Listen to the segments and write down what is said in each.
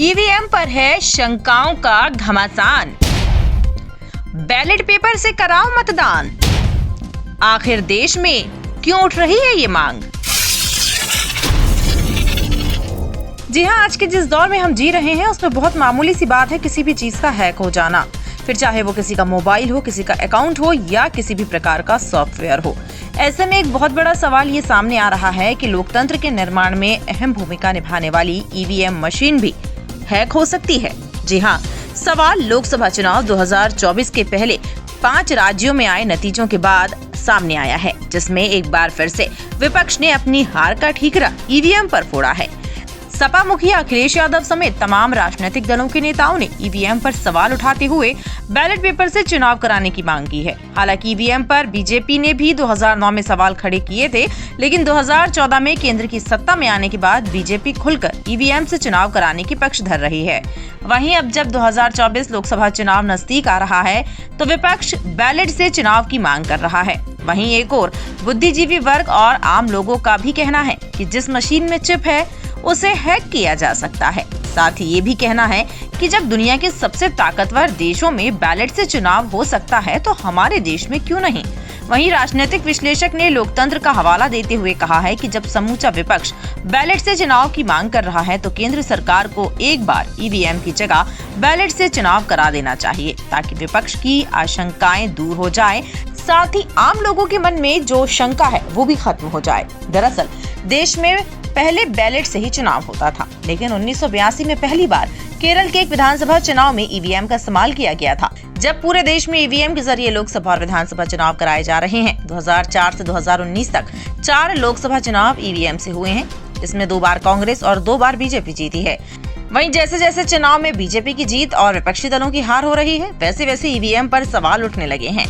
EVM पर है शंकाओं का घमासान। बैलेट पेपर से कराओ मतदान। आखिर देश में क्यों उठ रही है ये मांग? जी हाँ, आज के जिस दौर में हम जी रहे हैं उसमें बहुत मामूली सी बात है किसी भी चीज का हैक हो जाना, फिर चाहे वो किसी का मोबाइल हो, किसी का अकाउंट हो या किसी भी प्रकार का सॉफ्टवेयर हो। ऐसे में एक बहुत बड़ा सवाल ये सामने आ रहा है कि लोकतंत्र के निर्माण में अहम भूमिका निभाने वाली ईवीएम मशीन भी हैक हो सकती है। जी हाँ, सवाल लोकसभा चुनाव 2024 के पहले 5 राज्यों में आए नतीजों के बाद सामने आया है, जिसमें एक बार फिर से विपक्ष ने अपनी हार का ठीकरा ईवीएम पर फोड़ा है। सपा मुखिया अखिलेश यादव समेत तमाम राजनीतिक दलों के नेताओं ने ईवीएम पर सवाल उठाते हुए बैलेट पेपर से चुनाव कराने की मांग की है। हालांकि ईवीएम पर बीजेपी ने भी 2009 में सवाल खड़े किए थे, लेकिन 2014 में केंद्र की सत्ता में आने के बाद बीजेपी खुलकर ईवीएम से चुनाव कराने की पक्ष धर रही है। वहीं अब जब 2024 लोकसभा चुनाव नजदीक आ रहा है तो विपक्ष बैलेट से चुनाव की मांग कर रहा है। वहीं एक और बुद्धिजीवी वर्ग और आम लोगों का भी कहना है कि जिस मशीन में चिप है उसे हैक किया जा सकता है। साथ ही ये भी कहना है कि जब दुनिया के सबसे ताकतवर देशों में बैलेट से चुनाव हो सकता है तो हमारे देश में क्यों नहीं। वहीं राजनीतिक विश्लेषक ने लोकतंत्र का हवाला देते हुए कहा है कि जब समूचा विपक्ष बैलेट से चुनाव की मांग कर रहा है तो केंद्र सरकार को एक बार ईवीएम की जगह बैलेट से चुनाव करा देना चाहिए, ताकि विपक्ष की आशंकाएं दूर हो जाए, साथ ही आम लोगों के मन में जो शंका है वो भी खत्म हो जाए। दरअसल देश में पहले बैलेट से ही चुनाव होता था, लेकिन 1982 में पहली बार केरल के एक विधानसभा चुनाव में ईवीएम का इस्तेमाल किया गया था। जब पूरे देश में ईवीएम के जरिए लोकसभा और विधानसभा चुनाव कराए जा रहे हैं। 2004 से 2019 तक 4 लोकसभा चुनाव ईवीएम से हुए हैं। इसमें 2 बार कांग्रेस और 2 बार बीजेपी जीती है। वहीं जैसे जैसे चुनाव में बीजेपी की जीत और विपक्षी दलों की हार हो रही है, वैसे वैसे ईवीएम पर सवाल उठने लगे हैं।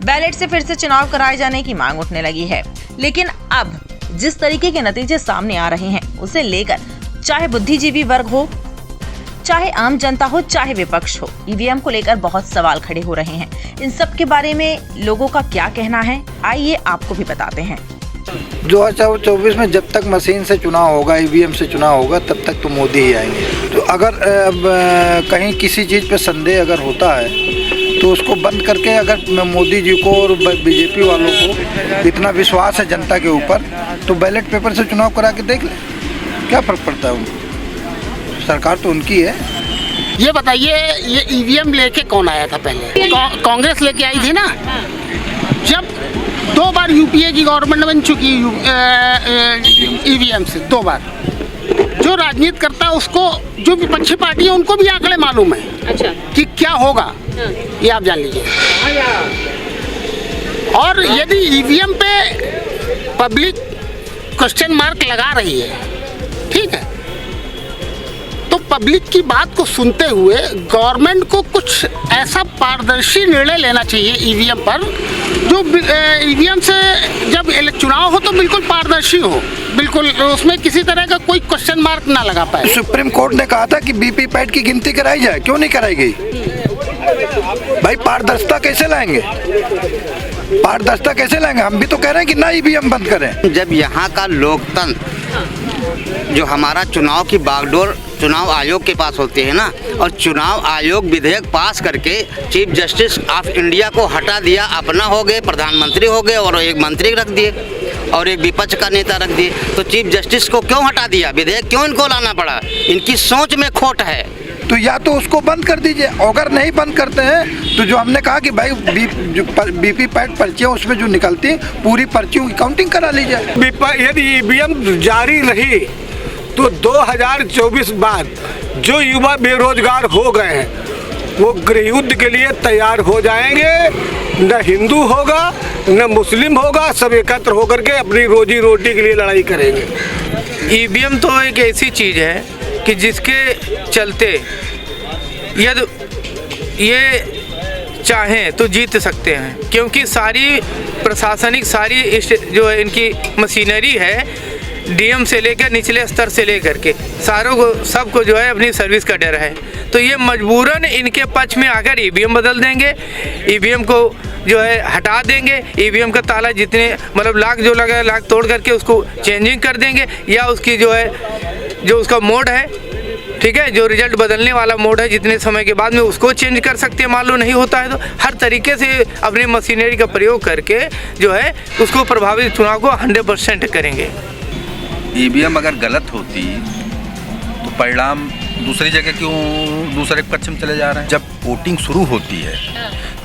बैलेट से फिर से चुनाव कराए जाने की मांग उठने लगी है। लेकिन अब जिस तरीके के नतीजे सामने आ रहे हैं उसे लेकर चाहे बुद्धिजीवी वर्ग हो, चाहे आम जनता हो, चाहे विपक्ष हो, ईवीएम को लेकर बहुत सवाल खड़े हो रहे हैं। इन सब के बारे में लोगों का क्या कहना है, आइए आपको भी बताते हैं। 2024 में जब तक मशीन से चुनाव होगा, ईवीएम से चुनाव होगा, तब तक तो मोदी ही आएंगे। तो अगर कहीं किसी चीज़ पे संदेह अगर होता है तो उसको बंद करके, अगर मोदी जी को और बीजेपी वालों को इतना विश्वास है जनता के ऊपर, तो बैलेट पेपर से चुनाव करा के देख ले, क्या फ़र्क पड़ता है उनको। सरकार तो उनकी है। ये बताइए, ये ईवीएम लेके कौन आया था पहले? कांग्रेस लेके आई थी ना। जब 2 बार यूपीए की गवर्नमेंट बन चुकी ईवीएम से 2 बार। जो राजनीति करता है उसको, जो विपक्षी पार्टी है उनको भी आंकड़े मालूम है। अच्छा। कि क्या होगा ये आप जान लीजिए। और यदि ईवीएम पे पब्लिक क्वेश्चन मार्क लगा रही है, ठीक है, तो पब्लिक की बात को सुनते हुए गवर्नमेंट को कुछ ऐसा पारदर्शी निर्णय लेना चाहिए ईवीएम पर, जो ईवीएम से जब चुनाव हो तो बिल्कुल पारदर्शी हो, बिल्कुल उसमें किसी तरह का कोई क्वेश्चन मार्क ना लगा पाए। सुप्रीम कोर्ट ने कहा था कि वीवीपैट की गिनती कराई जाए, क्यों नहीं कराई गई? भाई पारदर्शिता कैसे लाएंगे? पारदर्शिता कैसे लाएंगे? हम भी तो कह रहे हैं कि ना ईवीएम बंद करें। जब यहाँ का लोकतंत्र, जो हमारा चुनाव की बागडोर चुनाव आयोग के पास होती है ना, और चुनाव आयोग विधेयक पास करके चीफ जस्टिस ऑफ इंडिया को हटा दिया, अपना हो गए, प्रधानमंत्री हो गए और एक मंत्री रख दिए और एक विपक्ष का नेता रख दिए, तो चीफ जस्टिस को क्यों हटा दिया? विधेयक क्यों इनको लाना पड़ा? इनकी सोच में खोट है। तो या तो उसको बंद कर दीजिए, अगर नहीं बंद करते हैं तो जो हमने कहा कि भाई वीवीपैट पर्चियाँ उसमें जो निकलती है पूरी पर्चियों की काउंटिंग करा लीजिए। यदि ईवीएम जारी रही तो 2024 बाद जो युवा बेरोजगार हो गए हैं वो गृहयुद्ध के लिए तैयार हो जाएंगे। न हिंदू होगा न मुस्लिम होगा, सब एकत्र होकर के अपनी रोजी रोटी के लिए लड़ाई करेंगे। ईवीएम तो एक ऐसी चीज़ है कि जिसके चलते यदि ये चाहें तो जीत सकते हैं, क्योंकि सारी प्रशासनिक जो है इनकी मशीनरी है, डीएम से लेकर निचले स्तर से लेकर के सारों को, सबको जो है अपनी सर्विस का डर है। तो ये मजबूरन इनके पक्ष में आकर ईवीएम बदल देंगे, ईवीएम को जो है हटा देंगे, ईवीएम का ताला जितने मतलब लाख जो लगा है लाख तोड़ करके उसको चेंजिंग कर देंगे, या उसकी जो है जो उसका मोड है ठीक है, जो रिजल्ट बदलने वाला मोड है जितने समय के बाद में उसको चेंज कर सकते हैं, मान लो नहीं होता है तो हर तरीके से अपनी मशीनरी का प्रयोग करके जो है उसको प्रभावित चुनाव को 100% करेंगे। ईवीएम अगर गलत होती तो परिणाम दूसरी जगह क्यों दूसरे पक्ष में चले जा रहे हैं। जब वोटिंग शुरू होती है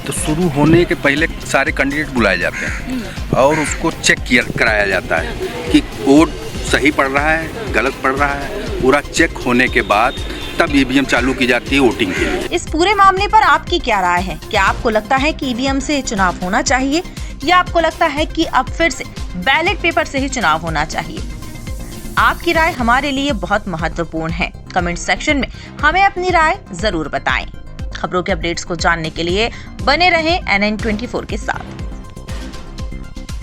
तो शुरू होने के पहले सारे कैंडिडेट बुलाए जाते हैं और उसको चेक कराया जाता है कि वोट सही पड़ रहा है गलत पड़ रहा है। पूरा चेक होने के बाद तब ईवीएम चालू की जाती है वोटिंग के लिए। इस पूरे मामले पर आपकी क्या राय है? क्या आपको लगता है कि ईवीएम से चुनाव होना चाहिए या आपको लगता है कि अब फिर से बैलेट पेपर से ही चुनाव होना चाहिए? आपकी राय हमारे लिए बहुत महत्वपूर्ण है। कमेंट सेक्शन में हमें अपनी राय जरूर बताएं। खबरों के अपडेट्स को जानने के लिए बने रहें NN24 के साथ।